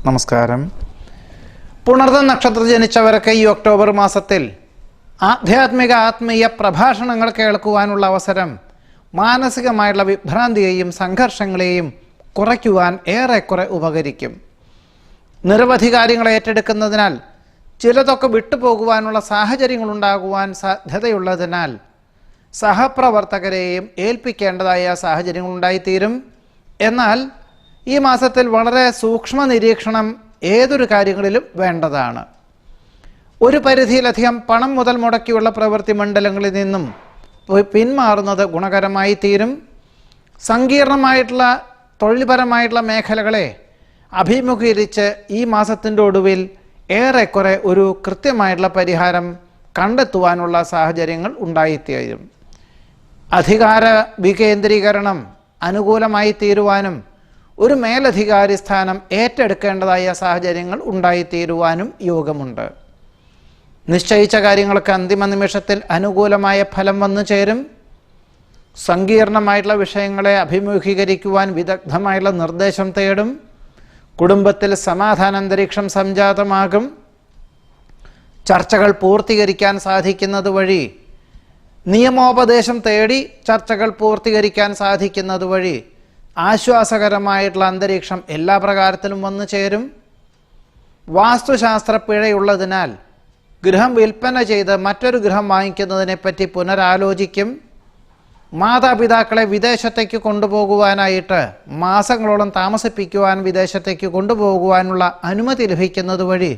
നമസ്കാരം. പുണർദ നക്ഷത്ര ജനിച്ചവർക്ക് ഈ ഒക്ടോബർ മാസത്തിൽ ആത്മീയ പ്രഭാഷണങ്ങൾ കേൾക്കുവാനുള്ള അവസരം മാനസികമായുള്ള വിഭ്രാന്തിയെയും സംഘർഷങ്ങളെയും കുറയ്ക്കുവാൻ ഏറെക്കുറെ ഉപകരിക്കും. നിരവധി കാര്യങ്ങൾ ഏറ്റെടുക്കുന്നതിനാൽ ചിലതൊക്കെ വിട്ടുപോകുവാനുള്ള സാഹചര്യങ്ങളുണ്ടാകുവാൻ സാധ്യതയുള്ളതിനാൽ സഹപ്രവർത്തകരെയും ഏൽപ്പിക്കേണ്ടതായ സാഹചര്യങ്ങളുണ്ടായിത്തീരും. എന്നാൽ ഈ മാസത്തിൽ വളരെ സൂക്ഷ്മ നിരീക്ഷണം ഏതൊരു കാര്യങ്ങളിലും വേണ്ടതാണ്. ഒരു പരിധിയിലധികം പണം മുതൽ മുടക്കിയുള്ള പ്രവൃത്തി മണ്ഡലങ്ങളിൽ നിന്നും പിന്മാറുന്നത് ഗുണകരമായി തീരും. സങ്കീർണമായിട്ടുള്ള തൊഴിൽപരമായിട്ടുള്ള മേഖലകളെ അഭിമുഖീകരിച്ച് ഈ മാസത്തിൻ്റെ ഒടുവിൽ ഏറെക്കുറെ ഒരു കൃത്യമായിട്ടുള്ള പരിഹാരം കണ്ടെത്തുവാനുള്ള സാഹചര്യങ്ങൾ ഉണ്ടായിത്തീരും. അധികാര വികേന്ദ്രീകരണം അനുകൂലമായി തീരുവാനും ഒരു മേലധികാരി സ്ഥാനം ഏറ്റെടുക്കേണ്ടതായ സാഹചര്യങ്ങൾ ഉണ്ടായിത്തീരുവാനും യോഗമുണ്ട്. നിശ്ചയിച്ച കാര്യങ്ങൾക്ക് അന്തിമ നിമിഷത്തിൽ അനുകൂലമായ ഫലം വന്നു ചേരും. സങ്കീർണമായിട്ടുള്ള വിഷയങ്ങളെ അഭിമുഖീകരിക്കുവാൻ വിദഗ്ധമായുള്ള നിർദ്ദേശം തേടും. കുടുംബത്തിൽ സമാധാനാന്തരീക്ഷം സംജാതമാകും. ചർച്ചകൾ പൂർത്തീകരിക്കാൻ സാധിക്കുന്നത് വഴി, നിയമോപദേശം തേടി ചർച്ചകൾ പൂർത്തീകരിക്കാൻ സാധിക്കുന്നത് വഴി ആശ്വാസകരമായിട്ടുള്ള അന്തരീക്ഷം എല്ലാ പ്രകാരത്തിലും വന്നു ചേരും. വാസ്തുശാസ്ത്ര പിഴയുള്ളതിനാൽ ഗൃഹം വിൽപ്പന ചെയ്ത് മറ്റൊരു ഗൃഹം വാങ്ങിക്കുന്നതിനെപ്പറ്റി പുനരാലോചിക്കും. മാതാപിതാക്കളെ വിദേശത്തേക്ക് കൊണ്ടുപോകുവാനായിട്ട് മാസങ്ങളോളം താമസിപ്പിക്കുവാൻ വിദേശത്തേക്ക് കൊണ്ടുപോകുവാനുള്ള അനുമതി ലഭിക്കുന്നത് വഴി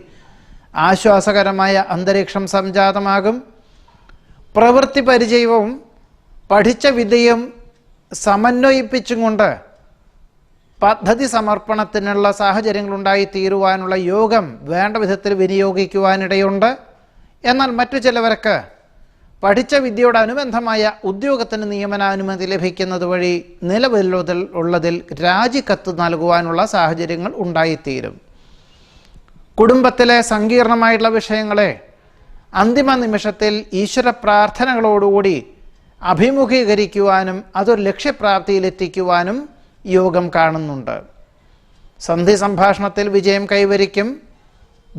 ആശ്വാസകരമായ അന്തരീക്ഷം സംജാതമാകും. പ്രവൃത്തി പരിചയവും പഠിച്ച വിദ്യയും സമന്വയിപ്പിച്ചും കൊണ്ട് പദ്ധതി സമർപ്പണത്തിനുള്ള സാഹചര്യങ്ങളുണ്ടായി തീരുവാനുള്ള യോഗം വേണ്ട വിധത്തിൽ വിനിയോഗിക്കുവാനിടയുണ്ട്. എന്നാൽ മറ്റു ചിലവർക്ക് പഠിച്ച വിദ്യയോട് അനുബന്ധമായ ഉദ്യോഗത്തിന് നിയമനാനുമതി ലഭിക്കുന്നത് വഴി നിലവിലുള്ളതിൽ രാജിക്കത്ത് നൽകുവാനുള്ള സാഹചര്യങ്ങൾ ഉണ്ടായിത്തീരും. കുടുംബത്തിലെ സങ്കീർണമായിട്ടുള്ള വിഷയങ്ങളെ അന്തിമ നിമിഷത്തിൽ ഈശ്വര പ്രാർത്ഥനകളോടുകൂടി അഭിമുഖീകരിക്കുവാനും അതൊരു ലക്ഷ്യപ്രാപ്തിയിലെത്തിക്കുവാനും യോഗം കാണുന്നുണ്ട്. സന്ധി സംഭാഷണത്തിൽ വിജയം കൈവരിക്കും.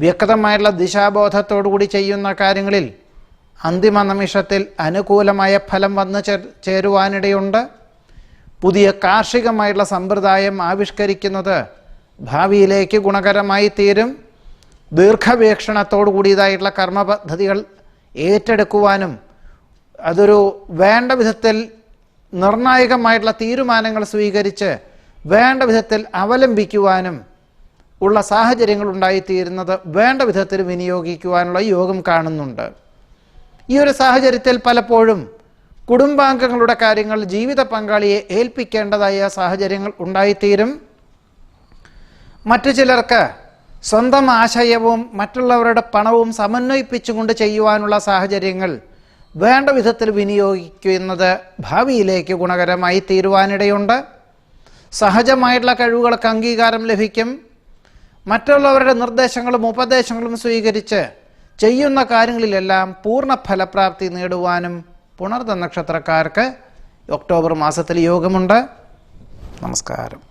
വ്യക്തമായിട്ടുള്ള ദിശാബോധത്തോടുകൂടി ചെയ്യുന്ന കാര്യങ്ങളിൽ അന്തിമ നിമിഷത്തിൽ അനുകൂലമായ ഫലം വന്നു ചേരുവാനിടയുണ്ട്. പുതിയ കാർഷികമായിട്ടുള്ള സമ്പ്രദായം ആവിഷ്കരിക്കുന്നത് ഭാവിയിലേക്ക് ഗുണകരമായി തീരും. ദീർഘവീക്ഷണത്തോടു കൂടിയതായിട്ടുള്ള കർമ്മ പദ്ധതികൾ ഏറ്റെടുക്കുവാനും അതൊരു വേണ്ട വിധത്തിൽ നിർണായകമായിട്ടുള്ള തീരുമാനങ്ങൾ സ്വീകരിച്ച് വേണ്ട വിധത്തിൽ അവലംബിക്കുവാനും ഉള്ള സാഹചര്യങ്ങൾ ഉണ്ടായിത്തീരുന്നത് വേണ്ട വിധത്തിൽ വിനിയോഗിക്കുവാനുള്ള യോഗം കാണുന്നുണ്ട്. ഈ ഒരു സാഹചര്യത്തിൽ പലപ്പോഴും കുടുംബാംഗങ്ങളുടെ കാര്യങ്ങൾ ജീവിത പങ്കാളിയെ ഏൽപ്പിക്കേണ്ടതായ സാഹചര്യങ്ങൾ ഉണ്ടായിത്തീരും. മറ്റു ചിലർക്ക് സ്വന്തം ആശയവും മറ്റുള്ളവരുടെ പണവും സമന്വയിപ്പിച്ചുകൊണ്ട് ചെയ്യുവാനുള്ള സാഹചര്യങ്ങൾ വേണ്ട വിധത്തിൽ വിനിയോഗിക്കുന്നത് ഭാവിയിലേക്ക് ഗുണകരമായി തീരുവാനിടയുണ്ട്. സഹജമായിട്ടുള്ള കഴിവുകൾക്ക് അംഗീകാരം ലഭിക്കും. മറ്റുള്ളവരുടെ നിർദ്ദേശങ്ങളും ഉപദേശങ്ങളും സ്വീകരിച്ച് ചെയ്യുന്ന കാര്യങ്ങളിലെല്ലാം പൂർണ്ണ ഫലപ്രാപ്തി നേടുവാനും പുണർദ നക്ഷത്രക്കാർക്ക് ഒക്ടോബർ മാസത്തിൽ യോഗമുണ്ട്. നമസ്കാരം.